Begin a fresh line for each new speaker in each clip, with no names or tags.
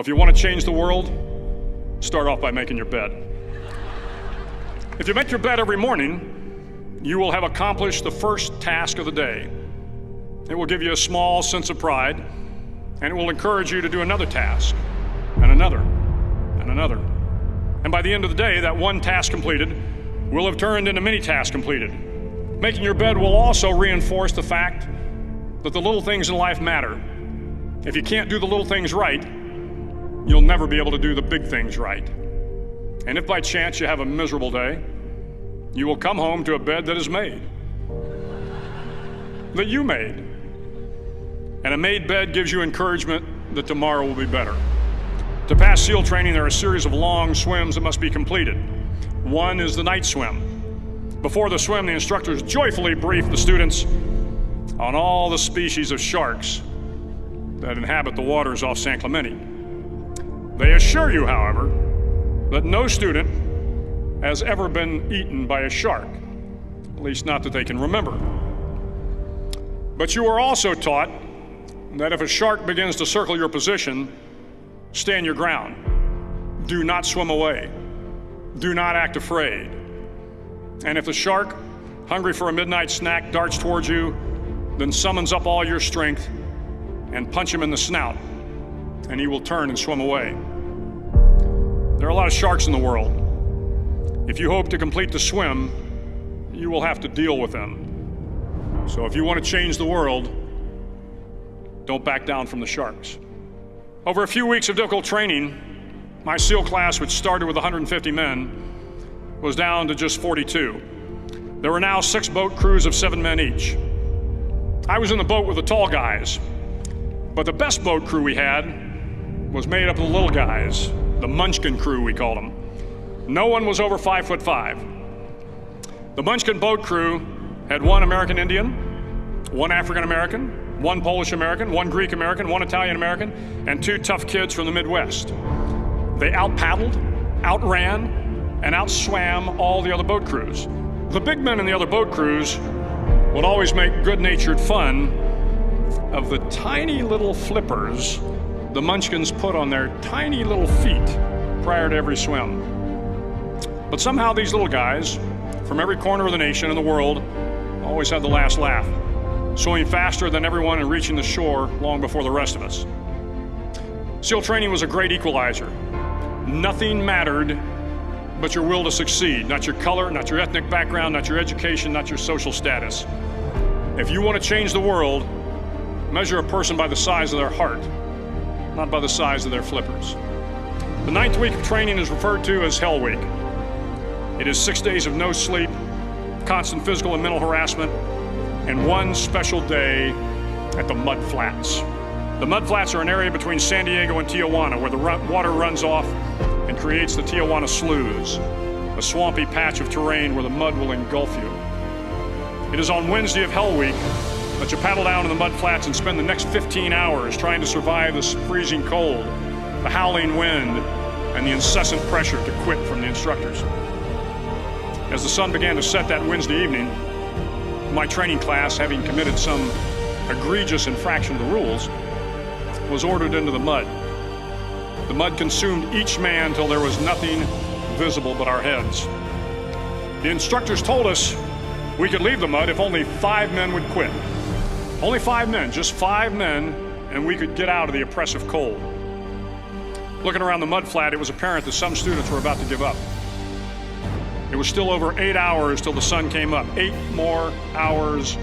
If you want to change the world, start off by making your bed. If you make your bed every morning, you will have accomplished the first task of the day. It will give you a small sense of pride, and it will encourage you to do another task, and another, and another. And by the end of the day, that one task completed will have turned into many tasks completed. Making your bed will also reinforce the fact that the little things in life matter. If you can't do the little things right, you'll never be able to do the big things right. And if by chance you have a miserable day, you will come home to a bed that is made, that you made. And a made bed gives you encouragement that tomorrow will be better. To pass SEAL training, there are a series of long swims that must be completed. One is the night swim. Before the swim, the instructors joyfully brief the students on all the species of sharks that inhabit the waters off San Clemente. They assure you, however, that no student has ever been eaten by a shark, at least not that they can remember. But you are also taught that if a shark begins to circle your position, stand your ground. Do not swim away. Do not act afraid. And if the shark, hungry for a midnight snack, darts towards you, then summons up all your strength and punch him in the snout, and he will turn and swim away. There are a lot of sharks in the world. If you hope to complete the swim, you will have to deal with them. So if you want to change the world, don't back down from the sharks. Over a few weeks of difficult training, my SEAL class, which started with 150 men, was down to just 42. There were now 6 boat crews of 7 men each. I was in the boat with the tall guys, but the best boat crew we had was made up of the little guys, the Munchkin crew, we called them. No one was over 5'5". The Munchkin boat crew had 1 American Indian, 1 African American, 1 Polish American, 1 Greek American, 1 Italian American, and 2 tough kids from the Midwest. They out-paddled, outran, and outswam all the other boat crews. The big men in the other boat crews would always make good-natured fun of the tiny little flippers the Munchkins put on their tiny little feet prior to every swim. But somehow these little guys from every corner of the nation and the world always had the last laugh, swimming faster than everyone and reaching the shore long before the rest of us. SEAL training was a great equalizer. Nothing mattered but your will to succeed, not your color, not your ethnic background, not your education, not your social status. If you want to change the world, measure a person by the size of their heart, not by the size of their flippers. The 9th week of training is referred to as Hell Week. It is 6 days of no sleep, constant physical and mental harassment, and 1 special day at the Mud Flats. The Mud Flats are an area between San Diego and Tijuana where the water runs off and creates the Tijuana Sloughs, a swampy patch of terrain where the mud will engulf you. It is on Wednesday of Hell Week that you paddle down in the mud flats and spend the next 15 hours trying to survive the freezing cold, the howling wind, and the incessant pressure to quit from the instructors. As the sun began to set that Wednesday evening, my training class, having committed some egregious infraction of the rules, was ordered into the mud. The mud consumed each man till there was nothing visible but our heads. The instructors told us we could leave the mud if only 5 men would quit. Only 5 men, just 5 men, and we could get out of the oppressive cold. Looking around the mud flat, it was apparent that some students were about to give up. It was still over 8 hours till the sun came up. 8 more hours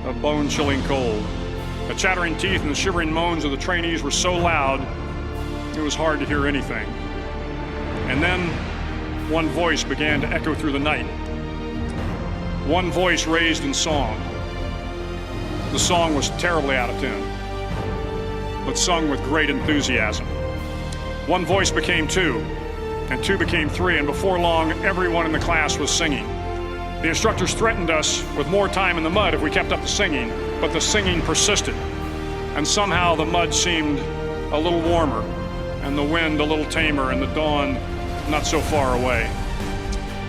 of bone-chilling cold. The chattering teeth and the shivering moans of the trainees were so loud, it was hard to hear anything. And then one voice began to echo through the night. One voice raised in song. The song was terribly out of tune, but sung with great enthusiasm. One voice became 2, and 2 became 3, and before long, everyone in the class was singing. The instructors threatened us with more time in the mud if we kept up the singing, but the singing persisted, and somehow the mud seemed a little warmer, and the wind a little tamer, and the dawn not so far away.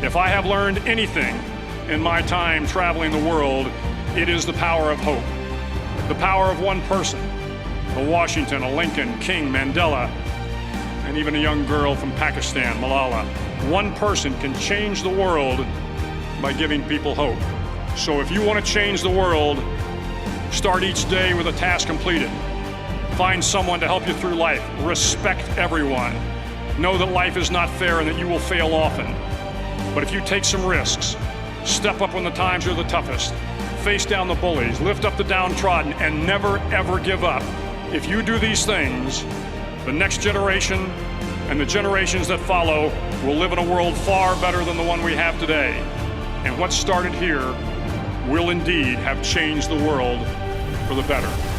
If I have learned anything in my time traveling the world, it is the power of hope, the power of one person, a Washington, a Lincoln, King, Mandela, and even a young girl from Pakistan, Malala. One person can change the world by giving people hope. So if you want to change the world, start each day with a task completed. Find someone to help you through life. Respect everyone. Know that life is not fair and that you will fail often. But if you take some risks, step up when the times are the toughest, face down the bullies, lift up the downtrodden, and never ever give up. If you do these things, the next generation and the generations that follow will live in a world far better than the one we have today. And what started here will indeed have changed the world for the better.